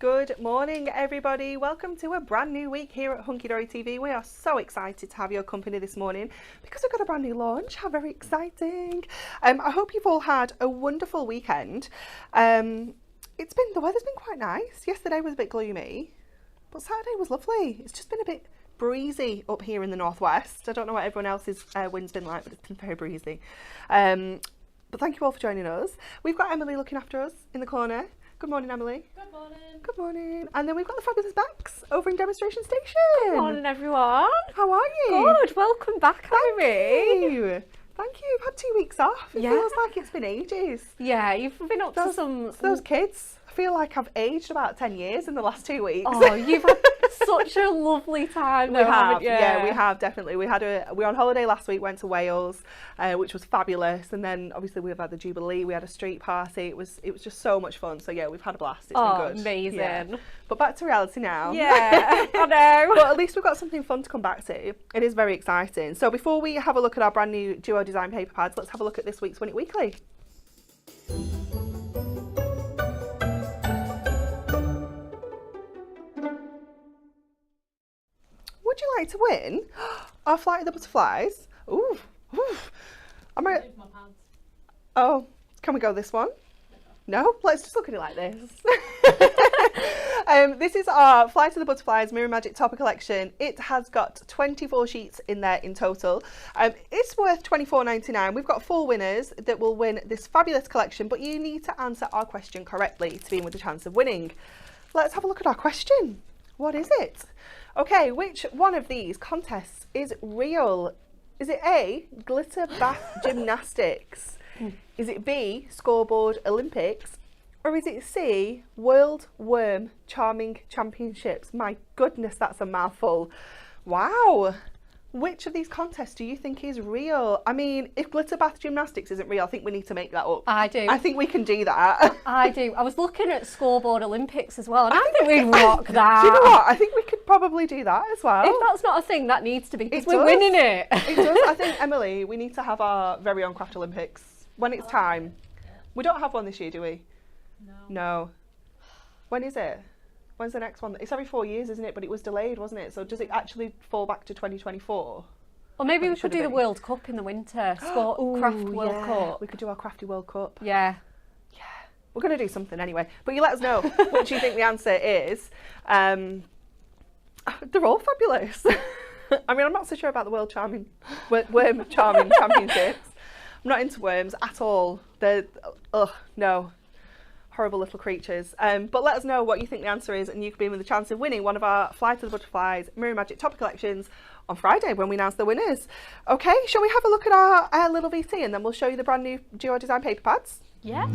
Good morning, everybody. Welcome to a brand new week here at Hunky Dory TV. We are so excited to have your company this morning because we've got a brand new launch. How very exciting. I hope you've all had a wonderful weekend. The weather's been quite nice. Yesterday was a bit gloomy, but Saturday was lovely. It's just been a bit breezy up here in the northwest. I don't know what everyone else's wind's been like, but it's been very breezy. But thank you all for joining us. We've got Emily looking after us in the corner. Good morning, Emily. Good morning. Good morning. And then we've got the fabulous Bex over in Demonstration Station. Good morning, everyone. How are you? Good. Welcome back, Amy. Thank you. Thank you. You've had 2 weeks off. It feels like it's been ages. Yeah, you've been up to those kids. I feel like I've aged about 10 years in the last 2 weeks. Oh, you've had such a lovely time, though, haven't you? Yeah, we have, definitely. We were on holiday last week, went to Wales, which was fabulous, and then obviously we've had the Jubilee, we had a street party. It was just so much fun. So yeah, we've had a blast. It's been good. Amazing. Yeah. But back to reality now. Yeah, I know. But at least we've got something fun to come back to. It is very exciting. So before we have a look at our brand new duo design paper pads, let's have a look at this week's Win It Weekly. Would you like to win our Flight of the Butterflies? Ooh. Am I? Oh, can we go this one? No? Let's just look at it like this. This is our Flight of the Butterflies Mirror Magic Topper Collection. It has got 24 sheets in there in total. It's worth $24.99. We've got 4 winners that will win this fabulous collection, but you need to answer our question correctly to be in with a chance of winning. Let's have a look at our question. What is it? Okay, which one of these contests is real? Is it A, glitter bath gymnastics? Is it B, scoreboard Olympics? Or is it C, World Worm Charming Championships? My goodness, that's a mouthful. Wow. Which of these contests do you think is real? I mean, if glitter bath gymnastics isn't real, I think we need to make that up. I do. I think we can do that. I do. I was looking at scoreboard Olympics as well, and I think we'd rock that. Do you know what? I think we could probably do that as well. If that's not a thing, that needs to be, because we're winning it. It does. I think, Emily, we need to have our very own Craft Olympics when it's time. We don't have one this year, do we? No. When is it? When's the next one? It's every 4 years, isn't it? But it was delayed, wasn't it? So does it actually fall back to 2024? Or maybe we could do the World Cup in the winter. Craft World Cup. We could do our Crafty World Cup. Yeah. Yeah. We're going to do something anyway. But you let us know what you think the answer is. They're all fabulous. I mean, I'm not so sure about the Worm Charming Championships. I'm not into worms at all. They're, no. Horrible little creatures. But let us know what you think the answer is, and you could be in with a chance of winning one of our Flight of the Butterflies Mirror Magic Topper collections on Friday when we announce the winners. Okay, shall we have a look at our little VC and then we'll show you the brand new duo design paper pads? Yeah.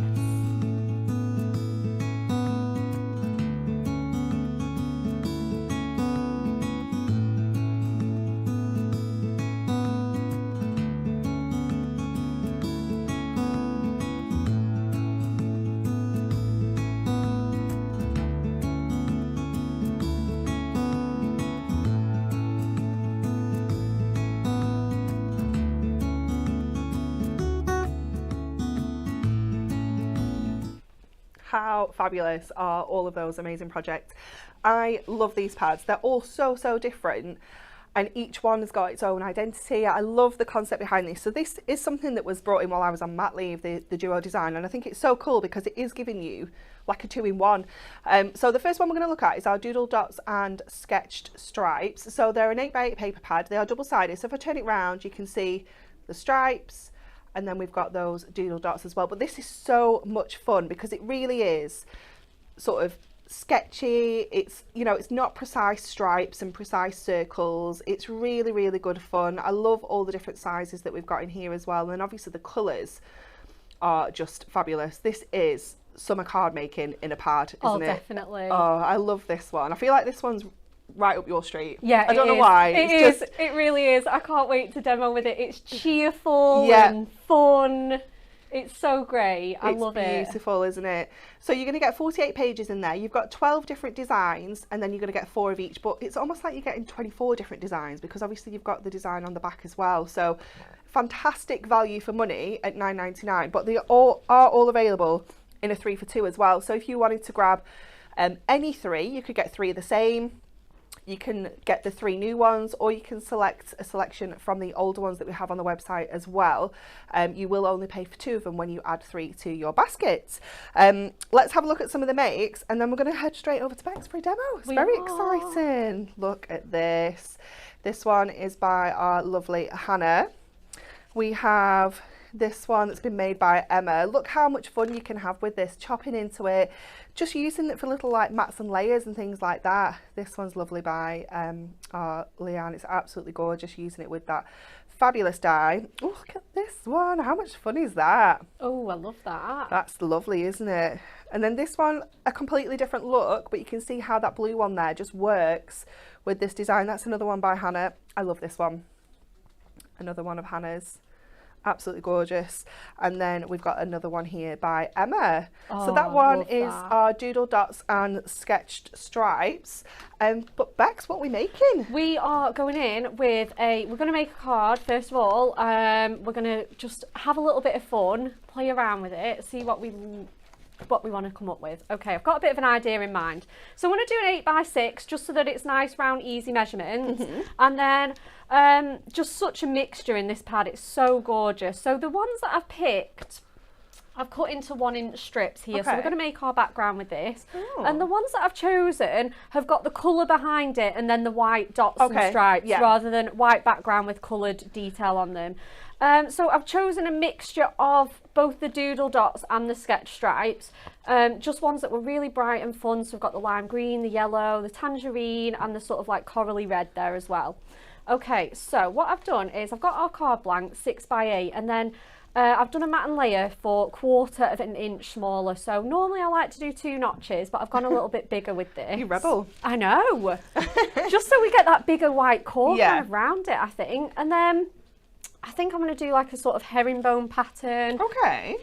How fabulous are all of those amazing projects? I love these pads. They're all so different, and each one has got its own identity. I love the concept behind this. So this is something that was brought in while I was on mat leave, the duo design, and I think it's so cool because it is giving you like a 2-in-1. So the first one we're going to look at is our Doodle Dots and Sketched Stripes. So they're an 8x8 paper pad. They are double-sided. So if I turn it round, you can see the stripes, and then we've got those doodle dots as well. But this is so much fun because it really is sort of sketchy. It's, you know, it's not precise stripes and precise circles. It's really good fun. I love all the different sizes that we've got in here as well. And then obviously the colours are just fabulous. This is summer card making in a pad, isn't it? Oh, definitely. Oh, I love this one. I feel like this one's right up your street. Yeah, I don't know why. It really is. I can't wait to demo with it. It's cheerful and fun. It's so great. I love it. It's beautiful, isn't it? So you're going to get 48 pages in there. You've got 12 different designs, and then you're going to get 4 of each. But it's almost like you're getting 24 different designs because obviously you've got the design on the back as well. So fantastic value for money at $9.99. But they are all available in a 3 for 2 as well. So if you wanted to grab Any three, you could get 3 of the same. You can get the 3 new ones, or you can select a selection from the older ones that we have on the website as well. You will only pay for 2 of them when you add 3 to your basket. Let's have a look at some of the makes, and then we're going to head straight over to Bex for a demo. It's very exciting. Look at this. This one is by our lovely Hannah. We have this one that's been made by Emma. Look how much fun you can have with this, chopping into it, just using it for little like mats and layers and things like that. This one's lovely by Leanne. It's absolutely gorgeous, using it with that fabulous die. Oh, look at this one. How much fun is that? Oh, I love that. That's lovely, isn't it? And then this one, a completely different look, but you can see how that blue one there just works with this design. That's another one by Hannah. I love this one. Another one of Hannah's. Absolutely gorgeous. And then we've got another one here by Emma. So that one is our doodle dots and sketched stripes. But Bex, what are we making? We are going in with we're going to make a card first of all. We're going to just have a little bit of fun, play around with it, see what we want to come up with. Okay, I've got a bit of an idea in mind. So I want to do an 8x6 just so that it's nice, round, easy measurements. And then just such a mixture in this pad. It's so gorgeous. So the ones that I've picked, I've cut into 1-inch strips here. So we're going to make our background with this. And the ones that I've chosen have got the colour behind it and then the white dots and stripes rather than white background with coloured detail on them. So I've chosen a mixture of both the doodle dots and the sketch stripes, just ones that were really bright and fun. So we've got the lime green, the yellow, the tangerine, and the sort of like corally red there as well. Okay, so what I've done is I've got our card blank 6x8, and then I've done a mat and layer for 1/4 of an inch smaller. So normally I like to do 2 notches, but I've gone a little bit bigger with this. You rebel. I know. Just so we get that bigger white core kind of round it, I think. And then I think I'm going to do like a sort of herringbone pattern. Okay.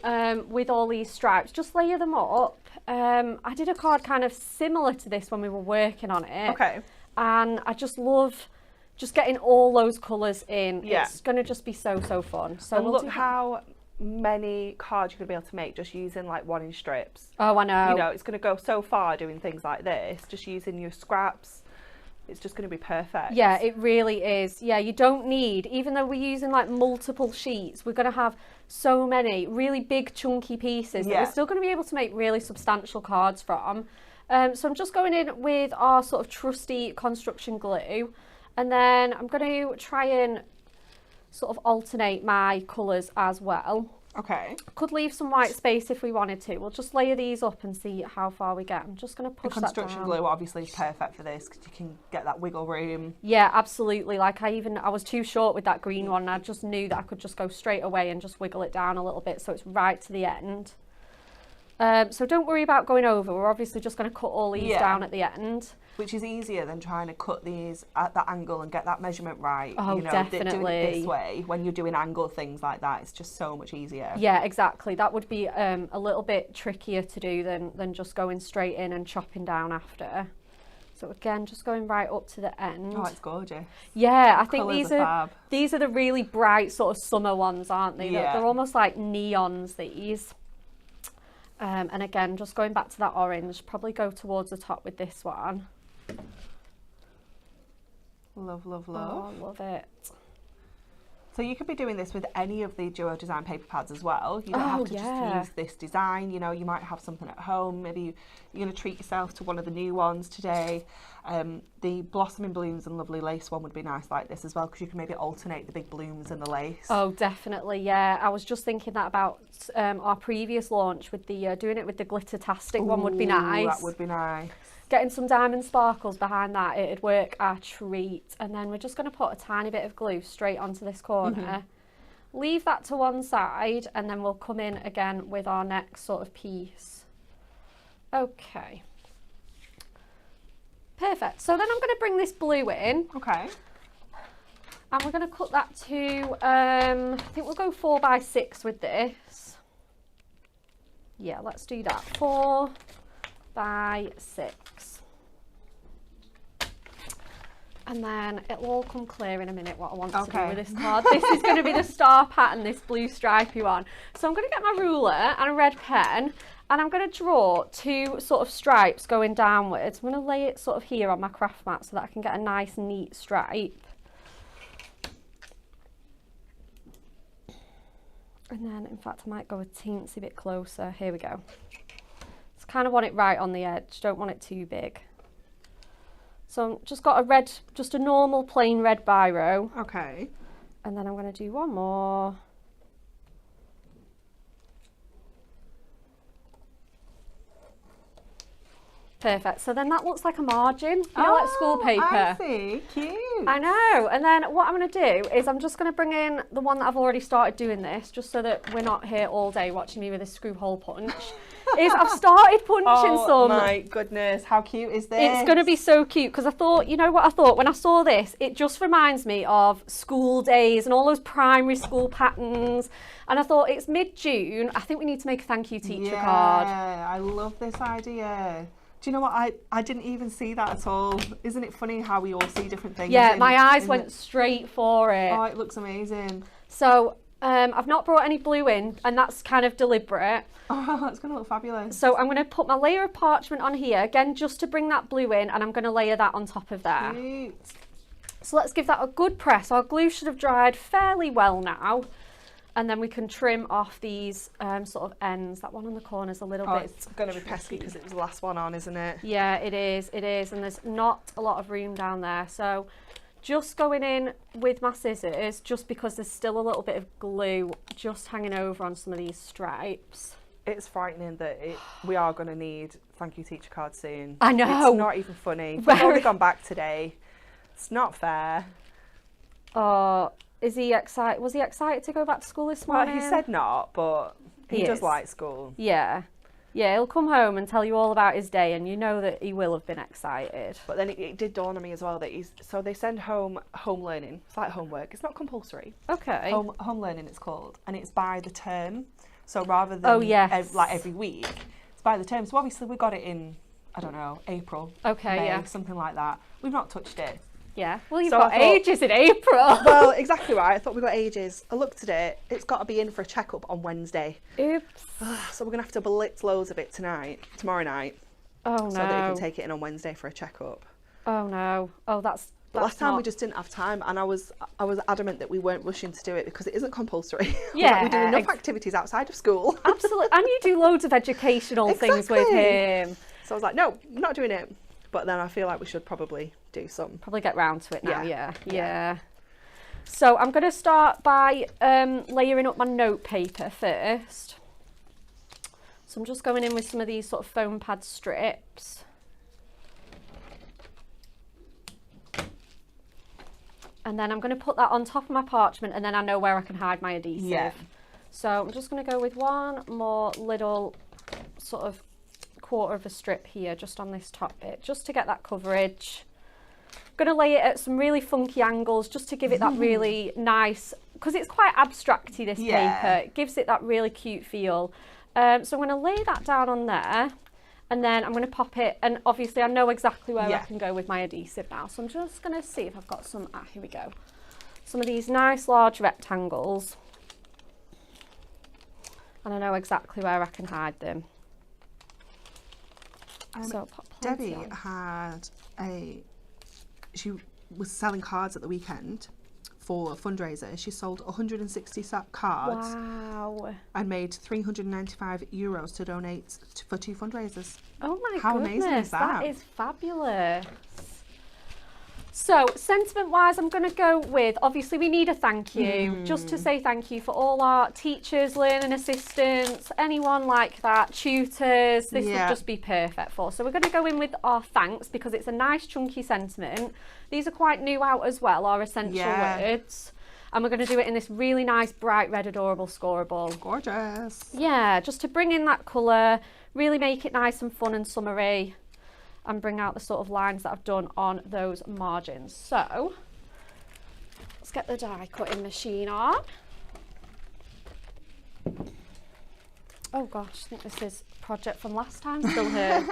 With all these stripes. Just layer them up. I did a card kind of similar to this when we were working on it. Okay. And I just love just getting all those colours in. Yeah. It's going to just be so fun. So and look how many cards you're going to be able to make just using like 1-inch strips. Oh, I know. You know, it's going to go so far doing things like this, just using your scraps. It's just going to be perfect. Yeah, it really is. Yeah, you don't need, even though we're using like multiple sheets, we're going to have so many really big chunky pieces that we're still going to be able to make really substantial cards from. So I'm just going in with our sort of trusty construction glue, and then I'm going to try and sort of alternate my colours as well. Okay. Could leave some white space if we wanted to. We'll just layer these up and see how far we get. I'm just going to push that down. The construction glue obviously is perfect for this because you can get that wiggle room. Yeah, absolutely. Like I was too short with that green one, and I just knew that I could just go straight away and just wiggle it down a little bit so it's right to the end. So don't worry about going over. We're obviously just going to cut all these down at the end. Which is easier than trying to cut these at that angle and get that measurement right. Oh, you know, definitely. Doing it this way, when you're doing angle things like that, it's just so much easier. Yeah, exactly. That would be a little bit trickier to do than just going straight in and chopping down after. So again, just going right up to the end. Oh, it's gorgeous. Yeah, I think Colours these are the really bright sort of summer ones, aren't they? Yeah. They're almost like neons, these. And again, just going back to that orange, probably go towards the top with this one. Love, love, Oh, love. I love it. So you could be doing this with any of the Duo Design paper pads as well. You don't have to just use this design. You know, you might have something at home. Maybe you're going to treat yourself to one of the new ones today. The blossoming blooms and lovely lace one would be nice like this as well, because you can maybe alternate the big blooms and the lace. Oh, definitely, yeah. I was just thinking that about our previous launch with the doing it with the glitter-tastic one would be nice. That would be nice. Getting some diamond sparkles behind that, it'd work a treat. And then we're just going to put a tiny bit of glue straight onto this corner. Leave that to one side, and then we'll come in again with our next sort of piece. Okay. Perfect. So then I'm going to bring this blue in. Okay. And we're going to cut that to, I think we'll go 4x6 with this. Yeah, let's do that. 4 by 6. And then it'll all come clear in a minute what I want to do with this card. This is going to be the star pattern, this blue stripy one. So I'm going to get my ruler and a red pen, And I'm going to draw 2 sort of stripes going downwards. I'm going to lay it sort of here on my craft mat so that I can get a nice neat stripe. And then, in fact, I might go a teensy bit closer. Here we go. Just kind of want it right on the edge. Don't want it too big. So I've just got a red, just a normal plain red biro. Okay. And then I'm going to do one more. Perfect. So then that looks like a margin, like school paper. I see. Cute. I know. And then what I'm going to do is I'm just going to bring in the one that I've already started doing this, just so that we're not here all day watching me with a screw hole punch. Is I've started punching some. Oh my goodness, how cute is this? It's going to be so cute because I thought, you know what I thought? When I saw this, it just reminds me of school days and all those primary school patterns. And I thought, it's mid-June. I think we need to make a thank you teacher card. Yeah, I love this idea. Do you know what? I didn't even see that at all. Isn't it funny how we all see different things? Yeah, my eyes went straight for it. Oh, it looks amazing. So I've not brought any blue in, and that's kind of deliberate. Oh, it's going to look fabulous. So I'm going to put my layer of parchment on here, again, just to bring that blue in, and I'm going to layer that on top of there. Cute. So let's give that a good press. Our glue should have dried fairly well now. And then we can trim off these sort of ends. That one on the corner is a little bit... It's going to be pesky because it was the last one on, isn't it? Yeah, it is. It is. And there's not a lot of room down there. So just going in with my scissors, just because there's still a little bit of glue just hanging over on some of these stripes. It's frightening that we are going to need thank you teacher cards soon. I know. It's not even funny. We've only gone back today. It's not fair. Oh... Is he excited? Was he excited to go back to school this morning? Well, he said not, but he does is. like school. Yeah. Yeah, he'll come home and tell you all about his day, and you know that he will have been excited. But then it did dawn on me as well that so they send home learning. It's like homework. It's not compulsory. Okay. Home learning it's called, and it's by the term. So rather than like every week, it's by the term. So obviously we got it in, I don't know, April, May, something like that. We've not touched it. Yeah, well, you've got ages in April. Well, exactly right. I thought we got ages. I looked at it. It's got to be in for a checkup on Wednesday. Oops. So we're going to have to blitz loads of it tomorrow night. Oh, no. So that we can take it in on Wednesday for a checkup. Oh, no. Oh, that's last time we just didn't have time, and I was adamant that we weren't rushing to do it because it isn't compulsory. Yeah. We do enough activities outside of school. Absolutely. And you do loads of educational things with him. So I was like, no, I'm not doing it. But then I feel like we should probably do some. Probably get round to it now, yeah. So I'm going to start by layering up my note paper first. So I'm just going in with some of these sort of foam pad strips. And then I'm going to put that on top of my parchment, and then I know where I can hide my adhesive. Yeah. So I'm just going to go with one more little sort of quarter of a strip here just on this top bit, just to get that coverage. I'm going to lay it at some really funky angles just to give it that really nice, because it's quite abstracty, this paper. It gives it that really cute feel. So I'm going to lay that down on there, and then I'm going to pop it, and obviously I know exactly where I can go with my adhesive now. So I'm just going to see if I've got some, here we go. Some of these nice large rectangles. And I know exactly where I can hide them. So Debbie she was selling cards at the weekend for a fundraiser. She sold 160 cards. Wow. And made €395 to donate for 2 fundraisers. Oh my goodness. How amazing is that? That is fabulous. So sentiment wise, I'm going to go with, obviously we need a thank you, just to say thank you for all our teachers, learning assistants, anyone like that, tutors. This would just be perfect for. So we're going to go in with our thanks because it's a nice chunky sentiment. These are quite new out as well, our essential words. And we're going to do it in this really nice, bright red, adorable scoreable. Gorgeous. Yeah, just to bring in that colour, really make it nice and fun and summery, and bring out the sort of lines that I've done on those margins. So let's get the die cutting machine on. Oh gosh, I think this is a project from last time, still here.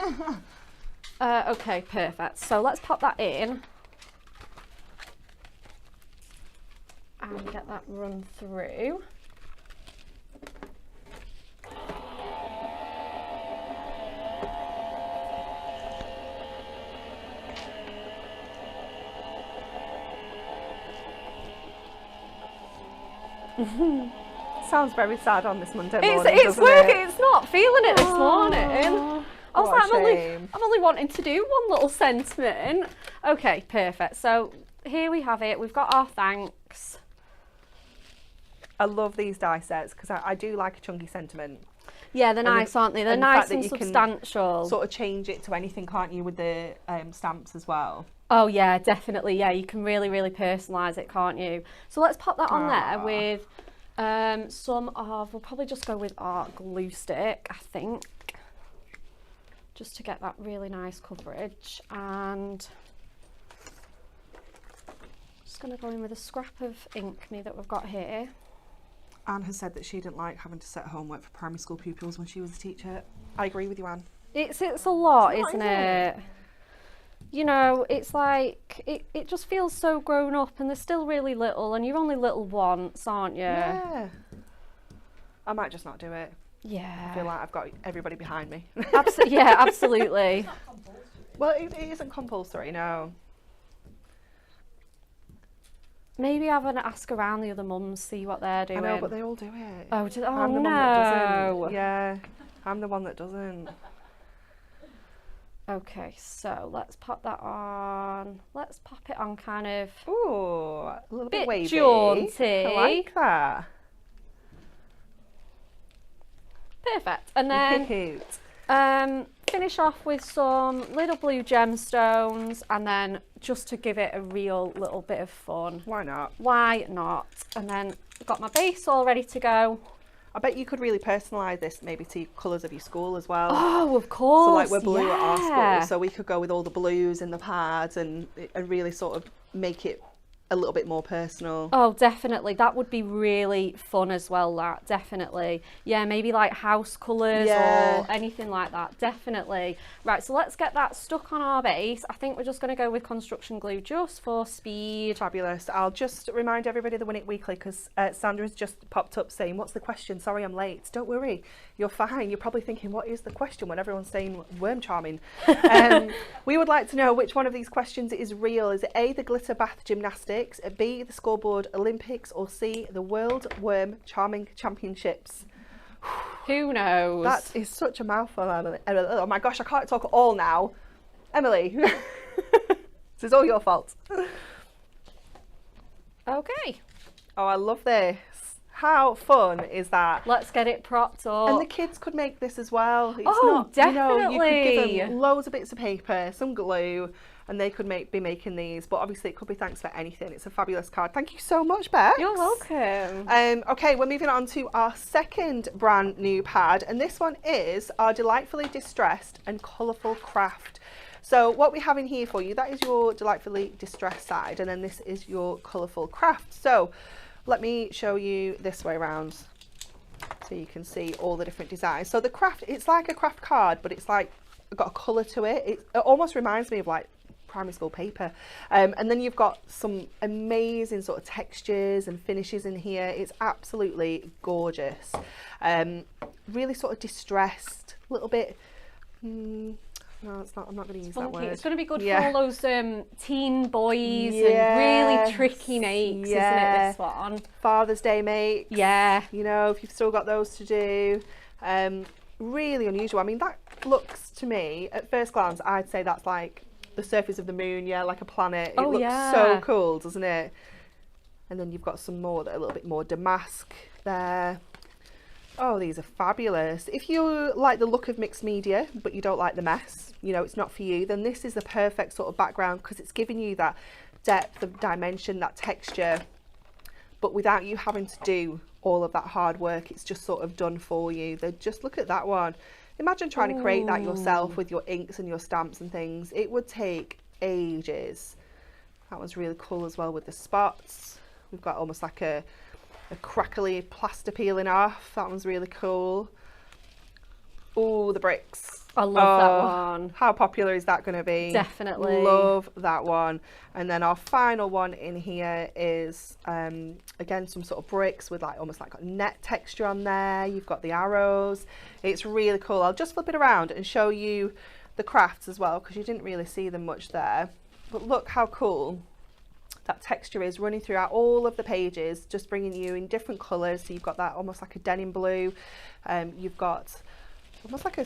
Okay, perfect. So let's pop that in and get that run through. Sounds very sad on this Monday morning. It's doesn't working. it? It's not feeling it this morning. I was What a like, shame. I'm only wanting to do one little sentiment. Okay, perfect. So here we have it. We've got our thanks. I love these die sets because I do like a chunky sentiment. Yeah, they're nice, aren't they? They're and the nice fact that and you can substantial. Sort of change it to anything, can't you, with the stamps as well? Oh yeah, definitely. Yeah, you can really, really personalise it, can't you? So let's pop that on there with some of, we'll probably just go with our glue stick, I think, just to get that really nice coverage. And just going to go in with a scrap of ink me that we've got here. Anne has said that she didn't like having to set homework for primary school pupils when she was a teacher. I agree with you, Anne. It's a lot, It's a lot, isn't isn't it? You know, it's like, it just feels so grown up, and they're still really little, and you're only little once, aren't you? Yeah. I might just not do it. Yeah. I feel like I've got everybody behind me. Yeah, absolutely. Well, it isn't compulsory, no. Maybe have an ask around the other mums, see what they're doing. I know, but they all do it. Oh, I'm the no. one that doesn't. Yeah, I'm the one that doesn't. Okay, so let's pop that on. Let's pop it on kind of Ooh, a little bit wavy. jaunty. I like that. Perfect. And then Cute. finish off with some little blue gemstones, and then just to give it a real little bit of fun. Why not? Why not? And then I've got my base all ready to go. I bet you could really personalise this maybe to colours of your school as well. Oh, of course. So like we're blue at our yeah. school, so we could go with all the blues in the pads and really sort of make it a little bit more personal. Oh, definitely. That would be really fun as well, that. Definitely. Yeah, maybe like house colours or anything like that. Definitely. Right, so let's get that stuck on our base. I think we're just going to go with construction glue just for speed. Fabulous. I'll just remind everybody the Win It Weekly, because Sandra's just popped up saying, what's the question? Sorry, I'm late. Don't worry. You're fine. You're probably thinking, what is the question when everyone's saying worm charming? We would like to know which one of these questions is real. Is it A, the glitter bath gymnastics, B, the scoreboard Olympics, or C, the World Worm Charming Championships? Who knows? That is such a mouthful, Emily. Oh my gosh, I can't talk at all now. Emily, this is all your fault. Okay. Oh, I love this. How fun is that? Let's get it propped up. And the kids could make this as well. It's Oh, not, you know, you could definitely. give them loads of bits of paper, some glue, and they could be making these. But obviously it could be thanks for anything. It's a fabulous card. Thank you so much, Bex. You're welcome. Okay, we're moving on to our second brand new pad, and this one is our Delightfully Distressed and Colourful Craft. So what we have in here for you, that is your Delightfully Distressed side, and then this is your Colourful Craft. So let me show you this way around so you can see all the different designs. So the craft, it's like a craft card, but it's like got a colour to it. It almost reminds me of like primary school paper. And then you've got some amazing sort of textures and finishes in here. It's absolutely gorgeous. Really sort of distressed, a little bit, no, it's not. I'm not going to use that word. It's going to be good for all those teen boys and really tricky makes, isn't it, this one? Father's Day makes. Yeah. You know, if you've still got those to do. Really unusual. I mean, that looks to me, at first glance, I'd say that's like the surface of the moon, like a planet. It looks so cool, doesn't it? And then you've got some more that are a little bit more damask there. Oh, these are fabulous. If you like the look of mixed media, but you don't like the mess, you know, it's not for you, then this is the perfect sort of background, because it's giving you that depth of dimension, that texture, but without you having to do all of that hard work. It's just sort of done for you. Just look at that one. Imagine trying to create that yourself with your inks and your stamps and things. It would take ages. That was really cool as well with the spots. We've got almost like a crackly plaster peeling off. That one's really cool. Oh, the bricks. I love that one. How popular is that going to be? Definitely. Love that one. And then our final one in here is, again, some sort of bricks with like almost like a net texture on there. You've got the arrows. It's really cool. I'll just flip it around and show you the crafts as well, because you didn't really see them much there. But look how cool that texture is running throughout all of the pages, just bringing you in different colours. So you've got that almost like a denim blue. You've got almost like a...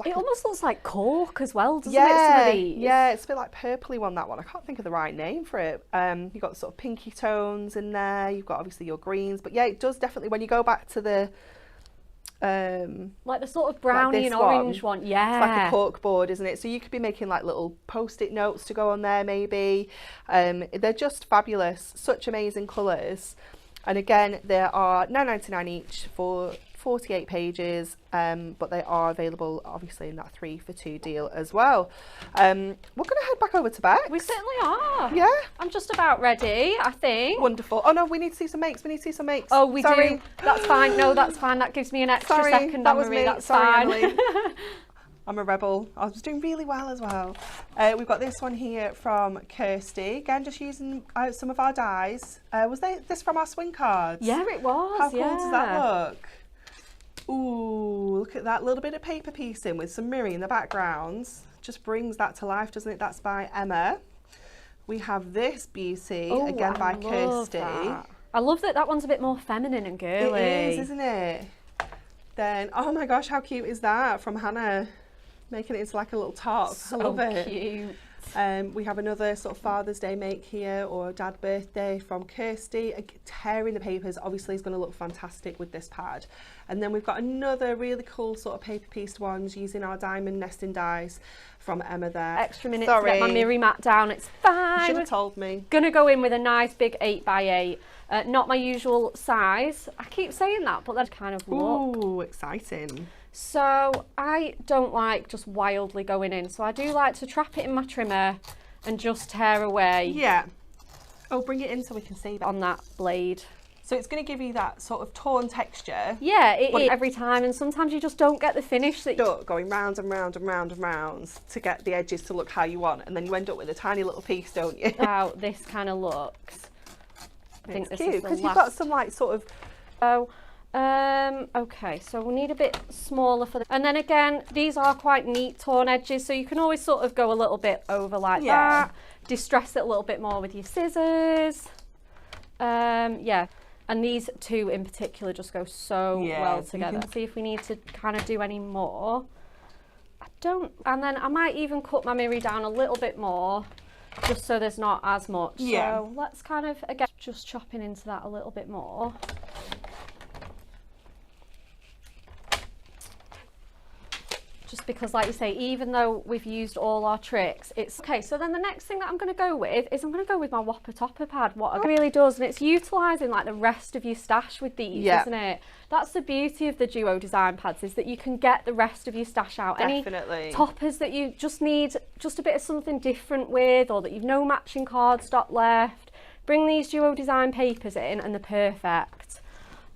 It almost looks like cork as well, doesn't it? Yeah, Some of these? yeah, it's a bit like purpley one, that one. I can't think of the right name for it. You've got sort of pinky tones in there. You've got obviously your greens. But yeah, it does definitely, when you go back to the... like the sort of brownie and orange one. Yeah. It's like a cork board, isn't it? So you could be making like little post-it notes to go on there maybe. They're just fabulous. Such amazing colours. And again, there are £9.99 each for 48 pages, but they are available obviously in that 3 for 2 deal as well. We're going to head back over to Bex. We certainly are. Yeah. I'm just about ready, I think. Wonderful. Oh no, we need to see some makes. We need to see some makes. Oh, we Sorry. do. That's fine. No, that's fine. That gives me an extra Sorry, second that on was Marie. me. That's Sorry, fine. Emily. I'm a rebel. I was doing really well as well. We've got this one here from Kirsty. Again, just using some of our dies. Was this from our swing cards? Yeah, it was. How cool does that look? Ooh, look at that little bit of paper piecing with some mirroring in the background. Just brings that to life, doesn't it? That's by Emma. We have this beauty, again by Kirsty. I love that one's a bit more feminine and girly. It is, isn't it? Then, oh my gosh, how cute is that from Hannah? Making it into like a little top. So I love it. Cute. We have another sort of Father's Day make here, or Dad birthday from Kirsty. Tearing the papers obviously is going to look fantastic with this pad. And then we've got another really cool sort of paper pieced ones using our diamond nesting dies from Emma there. Extra minute to get my mirror mat down. It's fine. You should have told me. Gonna go in with a nice big 8x8. Not my usual size. I keep saying that, but that kind of look. Ooh, exciting. So I don't like just wildly going in. So I do like to trap it in my trimmer and just tear away. Yeah. Oh, bring it in so we can see that. On that blade. So it's going to give you that sort of torn texture. Yeah, it is every time, and sometimes you just don't get the finish that you... Going round and round and round and round to get the edges to look how you want, and then you end up with a tiny little piece, don't you? How this kind of looks. I think this is the because you've got some like sort of... Oh, okay, so we'll need a bit smaller for the... And then again, these are quite neat torn edges, so you can always sort of go a little bit over like that. Distress it a little bit more with your scissors. Yeah. And these two in particular just go so well together. Let's see if we need to kind of do any more. I don't, and then I might even cut my mirror down a little bit more, just so there's not as much. Yeah. So let's kind of, again, just chopping into that a little bit more. Just because, like you say, even though we've used all our tricks, it's okay. So then the next thing that I'm going to go with is I'm going to go with my Whopper Topper pad. What it really does, and it's utilising like the rest of your stash with these, isn't it? That's the beauty of the Duo design pads, is that you can get the rest of your stash out. Definitely. Any toppers that you just need just a bit of something different with, or that you've no matching cardstock left, bring these Duo design papers in and they're perfect.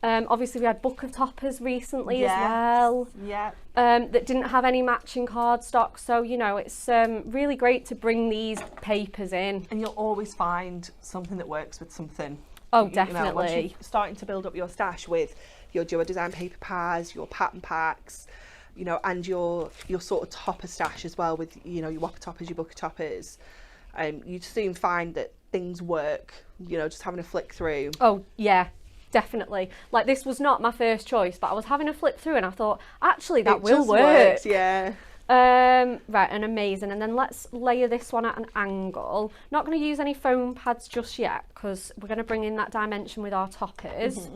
Obviously we had Book of Toppers recently as well. Yeah. That didn't have any matching cardstock, so you know it's really great to bring these papers in. And you'll always find something that works with something. Oh, definitely. Once you're starting to build up your stash with your Duo design paper pads, your pattern packs, you know, and your sort of topper stash as well with, you know, your Whopper Toppers, your Book of Toppers, you soon find that things work, you know, just having a flick through. Oh yeah, definitely. Like, this was not my first choice, but I was having a flip through and I thought, actually that will work. Works, yeah. Right, and amazing. And then let's layer this one at an angle. Not going to use any foam pads just yet because we're going to bring in that dimension with our toppers.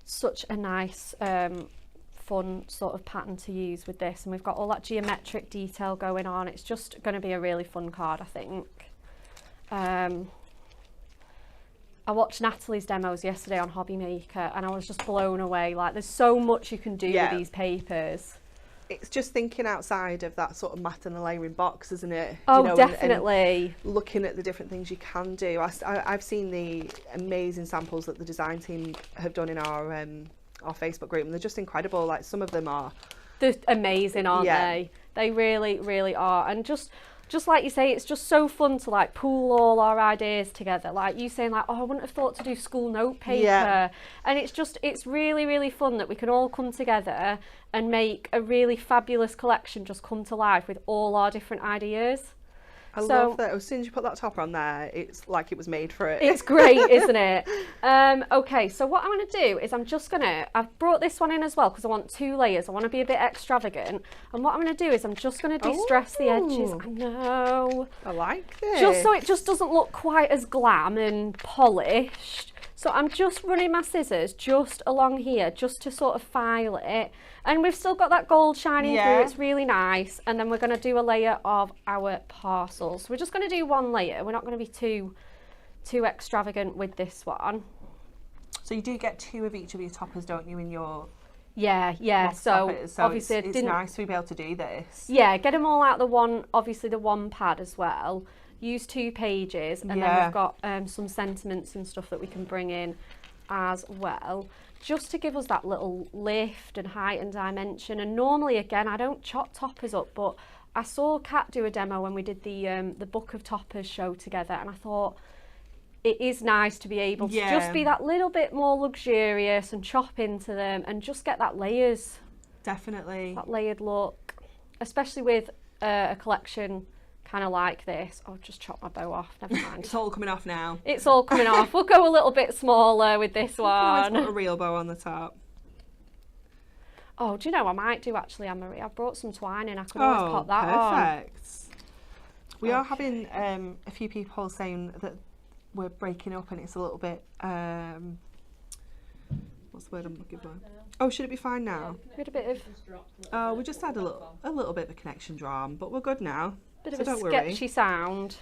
Such a nice fun sort of pattern to use with this, and we've got all that geometric detail going on. It's just going to be a really fun card, I think. I watched Natalie's demos yesterday on Hobby Maker and I was just blown away. Like, there's so much you can do with these papers. It's just thinking outside of that sort of mat and the layering box, isn't it? Oh, you know, definitely. And looking at the different things you can do. I've seen the amazing samples that the design team have done in our Facebook group, and they're just incredible. Like, some of them are... They're amazing, aren't they? They really, really are. And just... just like you say, it's just so fun to like pool all our ideas together. Like you saying like, oh, I wouldn't have thought to do school note paper. Yeah. And it's really, really fun that we can all come together and make a really fabulous collection just come to life with all our different ideas. I love that. As soon as you put that topper on there, it's like it was made for it. It's great, isn't it? Okay, so what I'm going to do is I've brought this one in as well because I want 2 layers. I want to be a bit extravagant. And what I'm going to do is I'm just going to distress the edges. I know. I like this. Just so it just doesn't look quite as glam and polished. So I'm just running my scissors just along here just to sort of file it. And we've still got that gold shining through, it's really nice. And then we're going to do a layer of our parcels. So we're just going to do 1 layer. We're not going to be too extravagant with this one. So you do get 2 of each of your toppers, don't you, in your... Yeah. So obviously it's nice to be able to do this. Yeah, get them all out the one, obviously the 1 pad as well. Use 2 pages, and then we've got some sentiments and stuff that we can bring in as well, just to give us that little lift and height and dimension. And normally, again, I don't chop toppers up, but I saw Kat do a demo when we did the Book of Toppers show together, and I thought it is nice to be able to just be that little bit more luxurious and chop into them and just get that layers. Definitely. That layered look, especially with a collection kind of like this. Oh, just chop my bow off, never mind. It's all coming off now. It's all coming off. We'll go a little bit smaller with this one. Let's put a real bow on the top. Oh, do you know, I might do actually, Anne-Marie. I've brought some twine in. I could always pop that on. Perfect. We are having a few people saying that we're breaking up and it's a little bit, what's the word I'm looking for? Oh, should it be fine now? We had a bit of... we just had a little bit of a connection drama, but we're good now. Bit of a sketchy sound.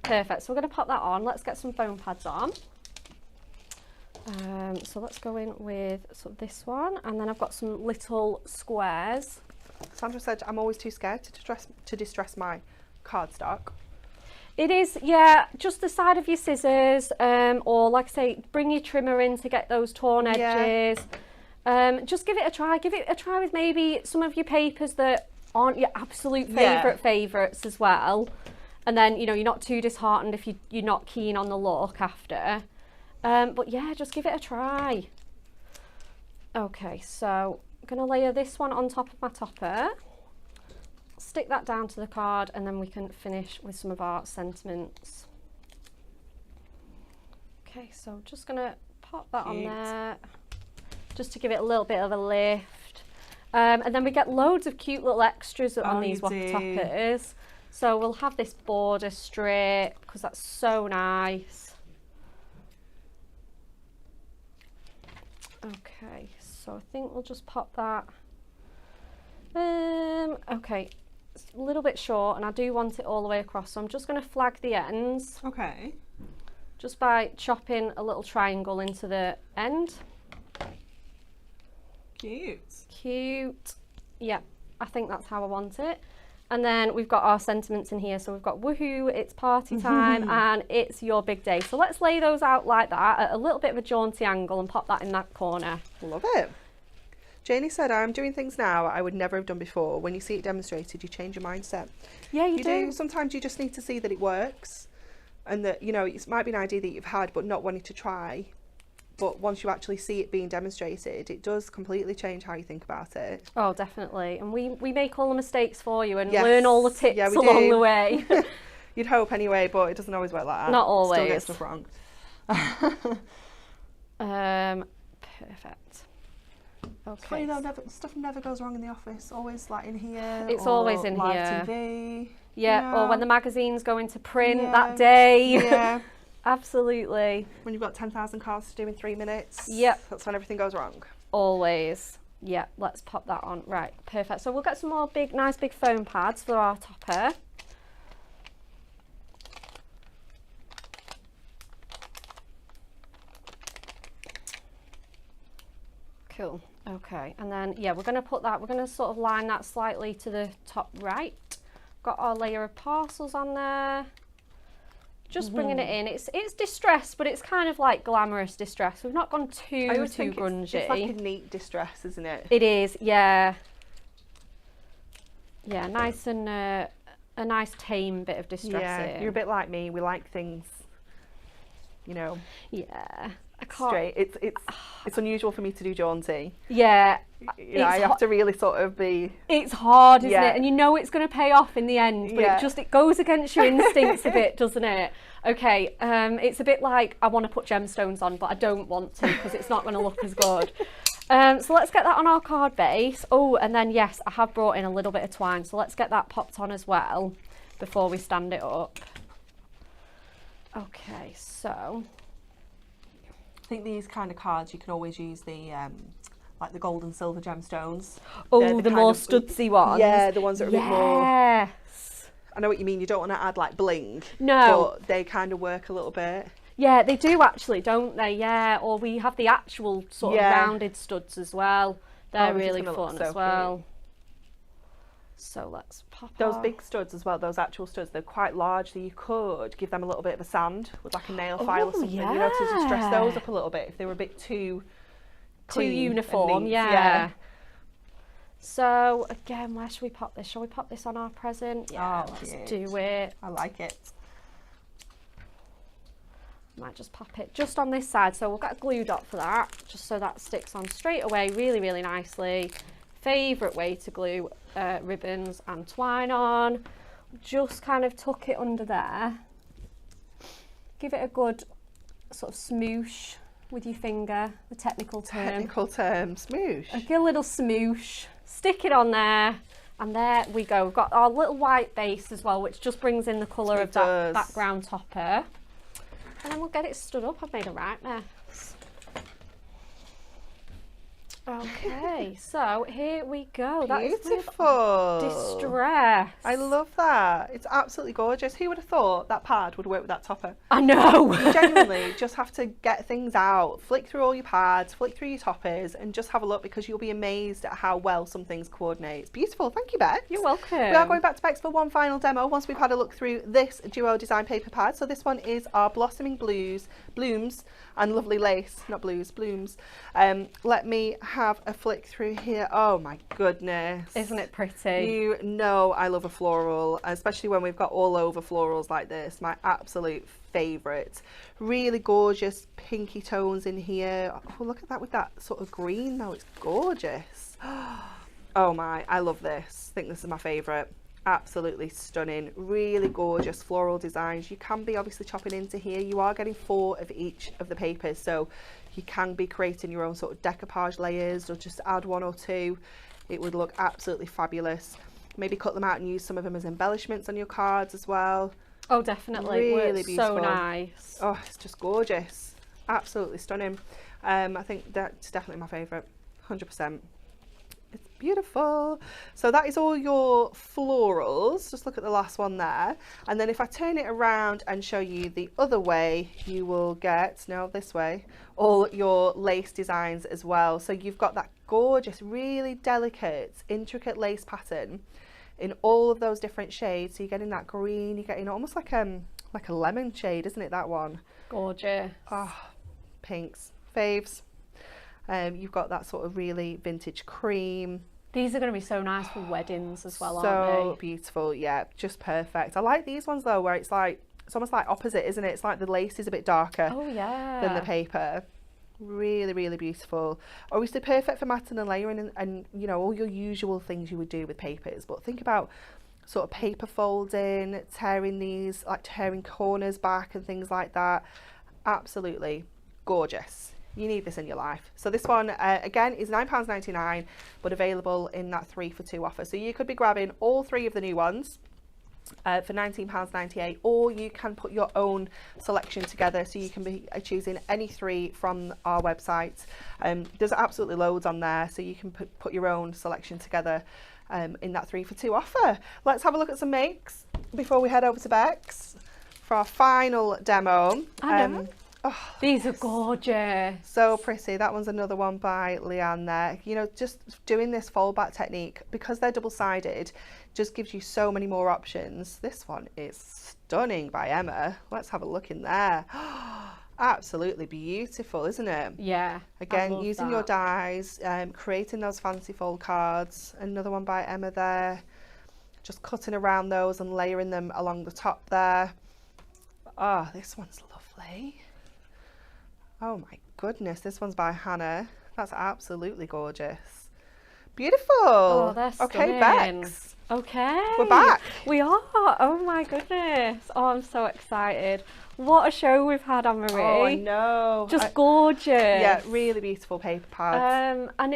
Perfect. So we're going to pop that on. Let's get some foam pads on. So let's go in with sort of this one, and then I've got some little squares. Sandra said I'm always too scared to distress my cardstock. It is, yeah, just the side of your scissors, or like I say, bring your trimmer in to get those torn edges. Just give it a try. Give it a try with maybe some of your papers that aren't your absolute favourites as well. And then, you know, you're not too disheartened if you're not keen on the look after. But yeah, just give it a try. Okay, so I'm going to layer this one on top of my topper. Stick that down to the card, and then we can finish with some of our sentiments. Okay, so just going to pop that on there, just to give it a little bit of a lift. And then we get loads of cute little extras on these waffle toppers. So we'll have this border strip, because that's so nice. Okay, so I think we'll just pop that. Okay, it's a little bit short, and I do want it all the way across, so I'm just going to flag the ends. Okay. Just by chopping a little triangle into the end. Cute. Yeah, I think that's how I want it. And then we've got our sentiments in here. So we've got woohoo, it's party time, and it's your big day. So let's lay those out like that at a little bit of a jaunty angle and pop that in that corner. Love it. Janie said, I'm doing things now I would never have done before. When you see it demonstrated, you change your mindset. Yeah, you do. Sometimes you just need to see that it works, and that, you know, it might be an idea that you've had but not wanted to try. But once you actually see it being demonstrated, it does completely change how you think about it. Oh, definitely. And we make all the mistakes for you and learn all the tips along the way. You'd hope anyway, but it doesn't always work like that. Not always. Still get stuff wrong. Perfect. Okay. Funny though, stuff never goes wrong in the office. Always like in here. It's always in live here. TV. Yeah, or when the magazine's going to print that day. Yeah. Absolutely. When you've got 10,000 cards to do in 3 minutes. Yep. That's when everything goes wrong. Always. Yeah, let's pop that on. Right, perfect. So we'll get some more nice big foam pads for our topper. Cool. Okay, and then yeah, we're going to put that, we're going to sort of line that slightly to the top right. Got our layer of parcels on there. Just bringing it in. It's distressed, but it's kind of like glamorous distress. We've not gone too grungy. It's like a neat distress, isn't it? It is, yeah. Yeah, nice and a nice tame bit of distressing. Yeah, you're a bit like me. We like things, you know, Yeah. I can't. straight. It's unusual for me to do jaunty. Yeah. You know, I have to really sort of be. It's hard, isn't Yeah. it? And you know it's going to pay off in the end, but Yeah. it goes against your instincts a bit, doesn't it? Okay, it's a bit like I want to put gemstones on, but I don't want to because it's not going to look as good. So let's get that on our card base. Oh, and then yes, I have brought in a little bit of twine, so let's get that popped on as well before we stand it up. Okay, so I think these kind of cards you can always use the like the gold and silver gemstones. oh, the more kind of- studzy ones. Yeah, the ones that are a bit more. Yes. I know what you mean. You don't want to add like bling. No. But they kind of work a little bit. Yeah, they do actually, don't they? Yeah, or we have the actual sort of rounded studs as well. They're this is really gonna look fun so as well. So let's pop Those our- big studs as well, those actual studs, they're quite large, so you could give them a little bit of a sand with like a nail file or something, you know, to just dress those up a little bit if they were a bit too clean and uniform. neat. Yeah. So again, where should we pop this? Shall we pop this on our present? Yeah, Oh, let's cute. do it. I like it. Might just pop it just on this side. So we'll get a glue dot for that, just so that sticks on straight away really, really nicely. Favourite way to glue ribbons and twine on. Just kind of tuck it under there. Give it a good sort of smoosh with your finger, the technical term. Technical term, smoosh. Like a little smoosh. Stick it on there. And there we go. We've got our little white base as well, which just brings in the colour It of that does. background topper. And then we'll get it stood up. I've made a right mess. Okay, so here we go. That is with Beautiful. distress. I love that. It's absolutely gorgeous. Who would have thought that pad would work with that topper? I know. You genuinely just have to get things out, flick through all your pads, flick through your toppers, and just have a look because you'll be amazed at how well some things coordinate. It's beautiful. Thank you, Bex. You're welcome. We are going back to Bex for one final demo once we've had a look through this duo design paper pad. So this one is our blossoming blooms and lovely lace, not blues, blooms. Let me have a flick through here. Oh my goodness. Isn't it pretty? You know I love a floral, especially when we've got all over florals like this. My absolute favourite. Really gorgeous pinky tones in here. Oh, look at that with that sort of green though. It's gorgeous. Oh my, I love this. I think this is my favourite. Absolutely stunning. Really gorgeous floral designs. You can be obviously chopping into here. You are getting 4 of each of the papers, so you can be creating your own sort of decoupage layers or just add 1 or 2. It would look absolutely fabulous. Maybe cut them out and use some of them as embellishments on your cards as well. Oh, definitely. Really Works beautiful. so nice. Oh, it's just gorgeous. Absolutely stunning. I think that's definitely my favourite. 100%. It's beautiful. So that is all your florals. Just look at the last one there. And then if I turn it around and show you the other way, you will get, now this way, all your lace designs as well. So you've got that gorgeous, really delicate, intricate lace pattern in all of those different shades. So you're getting that green, you're getting almost like a lemon shade, isn't it, that one? Gorgeous. Oh, pinks, faves. You've got that sort of really vintage cream. These are going to be so nice for weddings as well, So aren't they? beautiful, yeah, just perfect. I like these ones though, where it's almost like opposite, isn't it? It's like the lace is a bit darker Oh yeah. than the paper. Really, really beautiful. Obviously perfect for matting and layering and you know, all your usual things you would do with papers. But think about sort of paper folding, tearing corners back and things like that. Absolutely gorgeous. You need this in your life. So this one again is £9.99, but available in that 3 for 2 offer. So you could be grabbing all 3 of the new ones for £19.98, or you can put your own selection together. So you can be choosing any 3 from our website. There's absolutely loads on there, so you can put your own selection together in that 3 for 2 offer. Let's have a look at some makes before we head over to Bex for our final demo. I know. Oh, These are gorgeous. so pretty. That one's another one by Leanne there. You know, just doing this fold back technique, because they're double-sided, just gives you so many more options. This one is stunning by Emma. Let's have a look in there. Absolutely beautiful, isn't it? Yeah. Again, using your dies, creating those fancy fold cards. Another one by Emma there. just cutting around those and layering them along the top there. Oh, this one's lovely. Oh my goodness, this one's by Hannah. That's absolutely gorgeous. Beautiful. Oh, they're okay, stunning. Bex. Okay. We're back. We are. Oh my goodness. Oh, I'm so excited. What a show we've had, Anne-Marie. Oh, I know. Just gorgeous. Yeah, really beautiful paper pads. And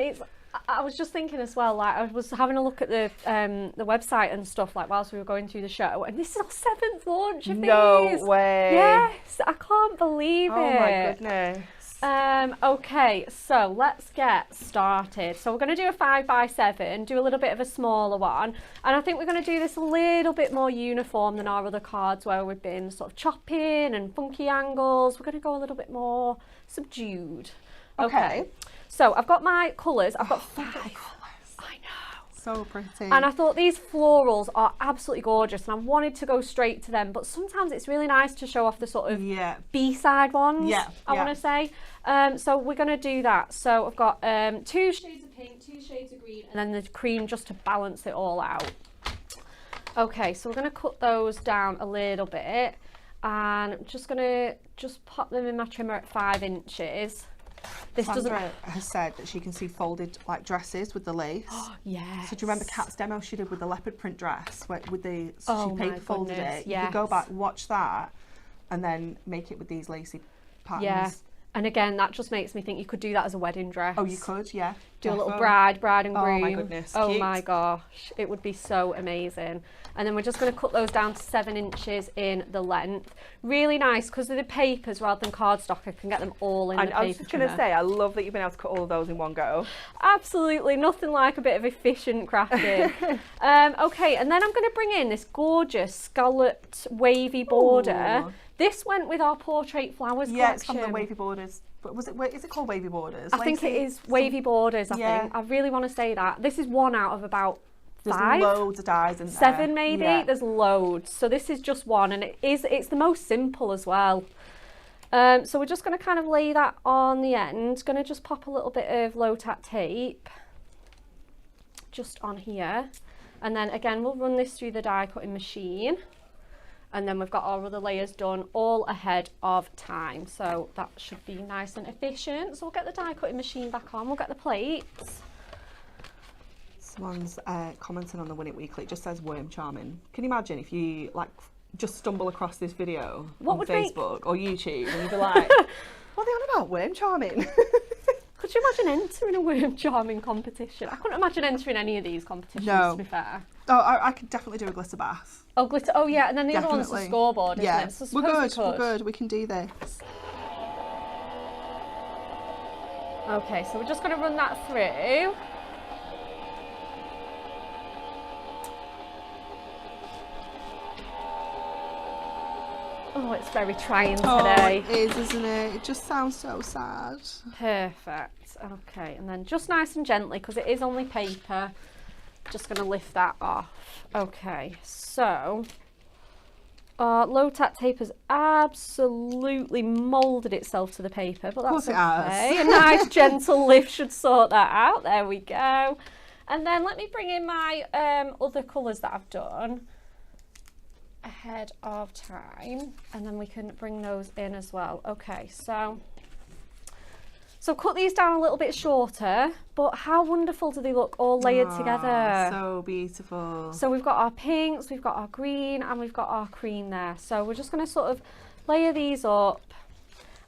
I was just thinking as well, like I was having a look at the website and stuff, like whilst we were going through the show, and this is our 7th launch of these. No way. Yes, I can't believe it. Oh my goodness. Okay, so let's get started. So we're going to do a 5x7, do a little bit of a smaller one, and I think we're going to do this a little bit more uniform than our other cards where we've been sort of chopping and funky angles. We're going to go a little bit more subdued. Okay. So I've got my colours. I've got 5 colours. I know. So pretty. And I thought these florals are absolutely gorgeous, and I wanted to go straight to them, but sometimes it's really nice to show off the sort of B-side ones, I want to say. So we're going to do that. So I've got 2 shades of pink, 2 shades of green, and then the cream just to balance it all out. Okay, so we're going to cut those down a little bit, and I'm just going to pop them in my trimmer at 5 inches. This Sandra has said that she can see folded like dresses with the lace. Yes. So do you remember Kat's demo she did with the leopard print dress with the Oh she paper folded it? You could go back, watch that, and then make it with these lacy patterns. Yeah. And again, that just makes me think you could do that as a wedding dress. Oh, you could, yeah. Do a little bride and groom. Oh my goodness. Oh cute. my gosh, it would be so amazing. And then we're just going to cut those down to 7 inches in the length. Really nice because of the papers rather than cardstock. I can get them all in the paper. I was just going to say, I love that you've been able to cut all of those in one go. Absolutely, nothing like a bit of efficient crafting. Okay, and then I'm going to bring in this gorgeous scalloped wavy border. Ooh. This went with our portrait flowers collection. Yeah, it's from the Wavy Borders. But is it called Wavy Borders? I think it is Wavy Borders, I think. I really want to say that. This is one out of about 5. There's loads of dyes in there. 7 maybe. Yeah. There's loads. So this is just one, and it's the most simple as well. So we're just going to kind of lay that on the end. Going to just pop a little bit of low-tack tape just on here. And then again, we'll run this through the die cutting machine. And then we've got our other layers done all ahead of time. So that should be nice and efficient. So we'll get the die cutting machine back on. We'll get the plates. Someone's commenting on the Win It Weekly. It just says worm charming. Can you imagine if you like just stumble across this video on Facebook or YouTube and you'd be like, what are they on about? Worm charming? Could you imagine entering a worm charming competition? I couldn't imagine entering any of these competitions, to be fair. Oh, I could definitely do a glitter bath. Oh, glitter. Oh, yeah. And then the other one's the scoreboard, isn't it? So we're good. We can do this. Okay, so we're just going to run that through. Oh, it's very trying today. Oh, it is, isn't it? It just sounds so sad. Perfect. Okay, and then just nice and gently, because it is only paper, just going to lift that off. Okay, so our low-tack tape has absolutely moulded itself to the paper, but that's okay. A nice gentle lift should sort that out. There we go. And then let me bring in my other colours that I've done ahead of time, and then we can bring those in as well. Okay, so cut these down a little bit shorter, but how wonderful do they look all layered together? So beautiful. So we've got our pinks, we've got our green, and we've got our cream there. So we're just going to sort of layer these up,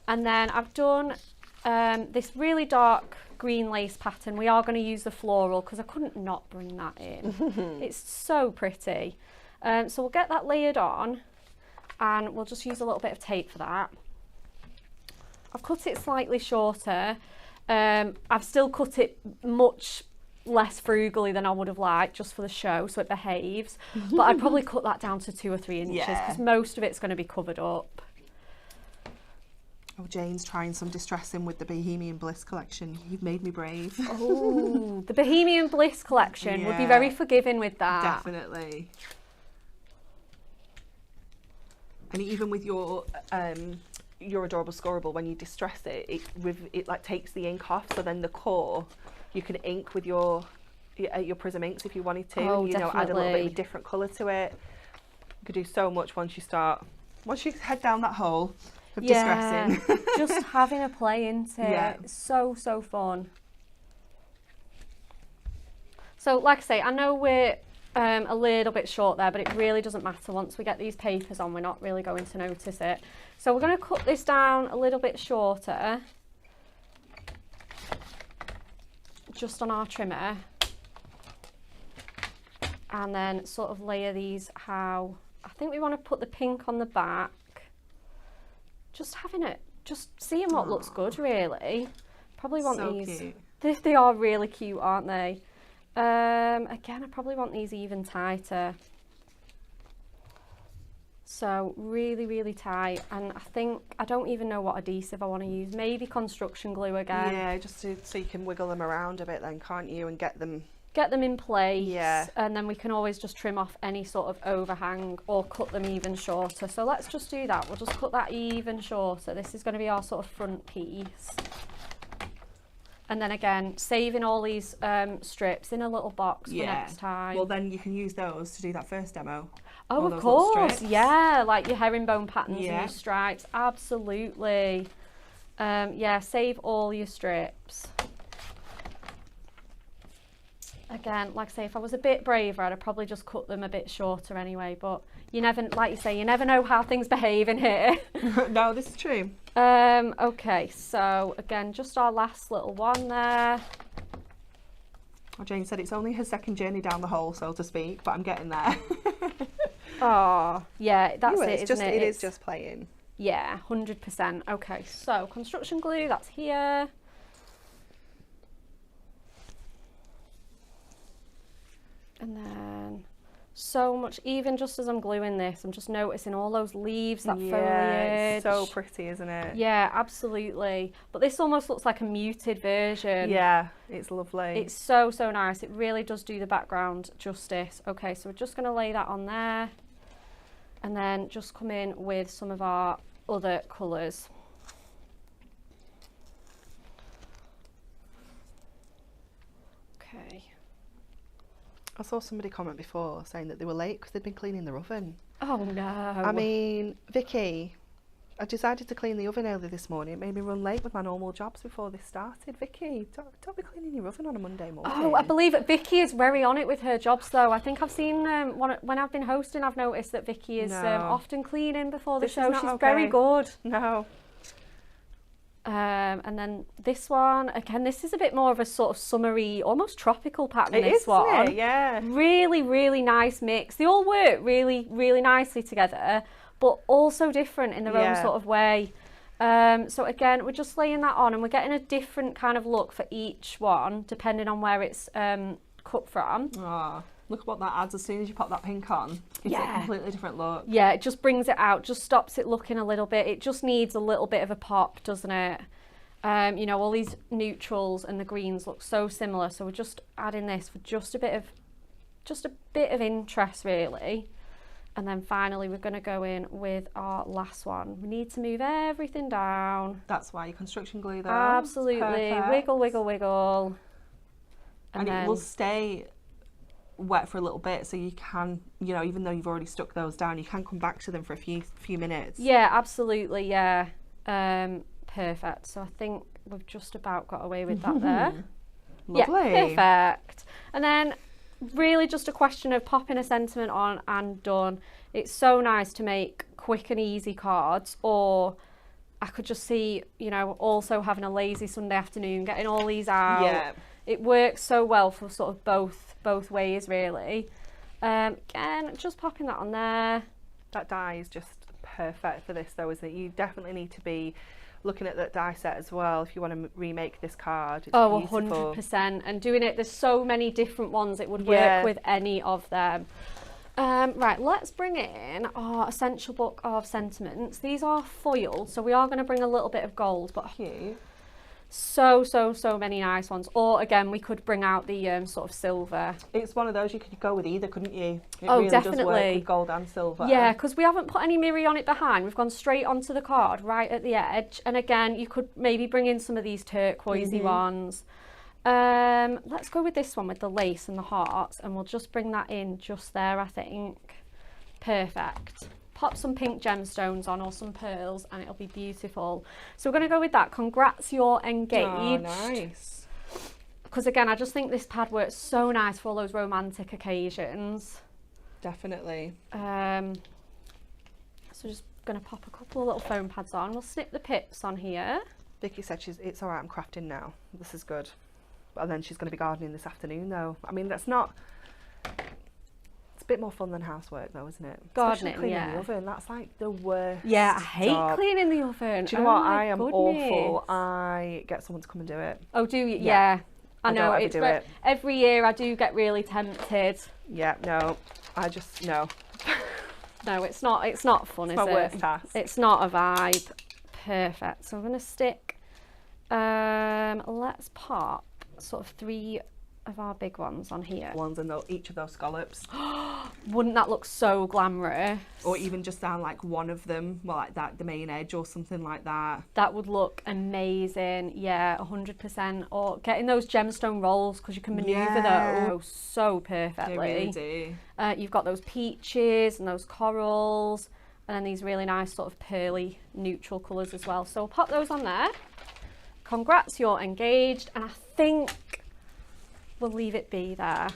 and then I've done this really dark green lace pattern. We are going to use the floral because I couldn't not bring that in. It's so pretty. So we'll get that layered on, and we'll just use a little bit of tape for that. I've cut it slightly shorter. I've still cut it much less frugally than I would have liked, just for the show, so it behaves. But I'd probably cut that down to 2 or 3 inches because most of it's going to be covered up. Oh, Jane's trying some distressing with the Bohemian Bliss collection. You've made me brave. Oh, the Bohemian Bliss collection would be very forgiving with that. Definitely. And even with your adorable scorable, when you distress it, it like takes the ink off. So then the core, you can ink with your your Prism inks if you wanted to. Oh, you know, add a little bit of definitely. a different colour to it. You could do so much once you head down that hole of distressing. Just having a play into it. Yeah. So fun. So like I say, I know we're a little bit short there, but it really doesn't matter. Once we get these papers on, we're not really going to notice it. So we're going to cut this down a little bit shorter, just on our trimmer, and then sort of layer these how I think we want to put the pink on the back. Just having it, just seeing what looks good, really. Probably want So these. cute. They are really cute, aren't they? Again, I probably want these even tighter. So really tight, and I don't even know what adhesive I want to use. Maybe construction glue again. Yeah, just so you can wiggle them around a bit then, can't you, and get them in place. Yeah. And then we can always just trim off any sort of overhang or cut them even shorter. So let's just do that. We'll just cut that even shorter. This is going to be our sort of front piece. And then again, saving all these strips in a little box for next time. Well, then you can use those to do that first demo. Oh, all of those little course. strips. Yeah, like your herringbone patterns and Yeah. your stripes. Absolutely. Yeah, save all your strips. Again, like I say, if I was a bit braver, I'd have probably just cut them a bit shorter anyway. But you never, like you say, you never know how things behave in here. No, this is true. Okay, so again, just our last little one there. Well, Jane said it's only her second journey down the hole, so to speak, but I'm getting there. Oh, yeah, that's it, It's isn't it? It is just playing. Yeah, 100%. Okay, so construction glue, that's here. And then so much, even just as I'm gluing this, I'm just noticing all those leaves, that foliage. It's so pretty, isn't it? Yeah, absolutely. But this almost looks like a muted version. Yeah, it's lovely. It's so nice. It really does do the background justice. Okay, so we're just going to lay that on there. And then just come in with some of our other colours. Okay. I saw somebody comment before saying that they were late because they'd been cleaning their oven. Oh no. I mean, Vicky, I decided to clean the oven early this morning. It made me run late with my normal jobs before this started. Vicky, don't be cleaning your oven on a Monday morning. Oh, I believe that Vicky is very on it with her jobs though. I think I've seen, when I've been hosting, I've noticed that Vicky is often cleaning before the This is show. not She's okay. very good. No. And then this one, again, this is a bit more of a sort of summery, almost tropical pattern, It this is, one. isn't it? Yeah. Really nice mix. They all work really nicely together, but also different in their own Yeah. sort of way. So again, we're just laying that on and we're getting a different kind of look for each one, depending on where it's cut from. Oh, look what that adds as soon as you pop that pink on. Gives it a completely different look. Yeah, it just brings it out, just stops it looking a little bit. It just needs a little bit of a pop, doesn't it? You know, all these neutrals and the greens look so similar, so we're just adding this for just a bit of interest, really. And then finally, we're going to go in with our last one. We need to move everything down. That's why your construction glue though. Absolutely. Perfect. Wiggle. And then it will stay wet for a little bit, so you can, you know, even though you've already stuck those down, you can come back to them for a few minutes. Yeah, absolutely, yeah. Perfect. So I think we've just about got away with that there. Lovely. Yeah, perfect. And then really just a question of popping a sentiment on and done. It's so nice to make quick and easy cards, or I could just see, you know, also having a lazy Sunday afternoon, getting all these out. Yeah. It works so well for sort of both ways, really. Again, just popping that on there. That die is just perfect for this though, isn't it? You definitely need to be looking at that die set as well if you want to remake this card. It's Oh, beautiful. 100%. And doing it, there's so many different ones. It would work Yeah. with any of them. Right, let's bring in our essential book of sentiments. These are foiled, so we are going to bring a little bit of gold, but Cute. so many nice ones. Or again, we could bring out the sort of silver. It's one of those you could go with either, couldn't you? It Oh, really does definitely. work with gold and silver. Yeah, because we haven't put any mirror on it behind. We've gone straight onto the card right at the edge. And again, you could maybe bring in some of these turquoisey ones. Let's go with this one with the lace and the hearts, and we'll just bring that in just there, I think. Perfect. Pop some pink gemstones on or some pearls and it'll be beautiful. So we're going to go with that. Congrats, you're engaged. Oh, nice. Because again, I just think this pad works so nice for all those romantic occasions. Definitely. So just going to pop a couple of little foam pads on. We'll snip the pips on here. Vicky said it's all right, I'm crafting now. This is good. And then she's going to be gardening this afternoon though. I mean, that's not... It's a bit more fun than housework though, isn't it? Gardening, Especially cleaning yeah. the oven. That's like the worst. Yeah, I hate job. cleaning the oven. Do you know what? my I am goodness. awful. I get someone to come and do it. Oh, do you? Yeah. Yeah. I know. don't ever It's do ve- it. Every year I do get really tempted. Yeah, no. I just, no. No, it's not fun, It's is my it? worst task. It's not a vibe. Perfect. So I'm going to stick, let's pop sort of 3 of our big ones on here. Ones and each of those scallops. Wouldn't that look so glamorous? Or even just down like one of them, well, like that, the main edge or something like that. That would look amazing. Yeah, 100%. Or getting those gemstone rolls, because you can manoeuvre those so perfectly. They really do. You've got those peaches and those corals, and then these really nice sort of pearly neutral colours as well. So we'll pop those on there. Congrats, you're engaged. And I think we'll leave it be there.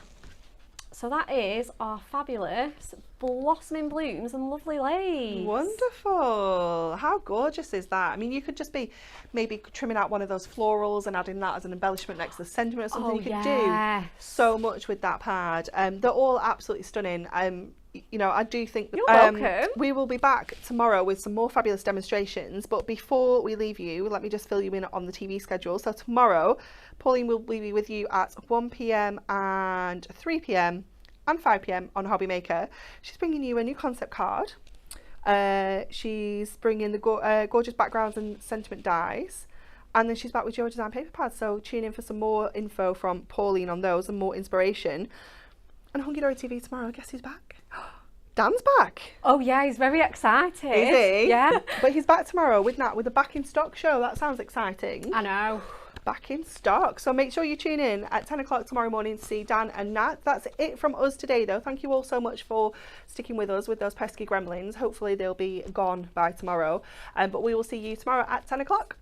So that is our fabulous blossoming blooms and lovely lace. Wonderful. How gorgeous is that? I mean, you could just be maybe trimming out one of those florals and adding that as an embellishment next to the sentiment or something. Oh, You could yes. do so much with that pad. They're all absolutely stunning. You know, I do think You're welcome. we will be back tomorrow with some more fabulous demonstrations. But before we leave you, let me just fill you in on the TV schedule. So tomorrow, Pauline will be with you at 1 p.m. and 3 p.m. and 5 p.m. on Hobby Maker. She's bringing you a new concept card. She's bringing the gorgeous backgrounds and sentiment dies. And then she's back with your design paper pads. So tune in for some more info from Pauline on those and more inspiration. And Hunky Dory TV tomorrow, guess who's back? Dan's back. Oh yeah, he's very excited. Is he? Yeah. But he's back tomorrow with Nat with a back in stock show. That sounds exciting. I know. Back in stock. So make sure you tune in at 10 o'clock tomorrow morning to see Dan and Nat. That's it from us today though. Thank you all so much for sticking with us with those pesky gremlins. Hopefully they'll be gone by tomorrow. But we will see you tomorrow at 10 o'clock.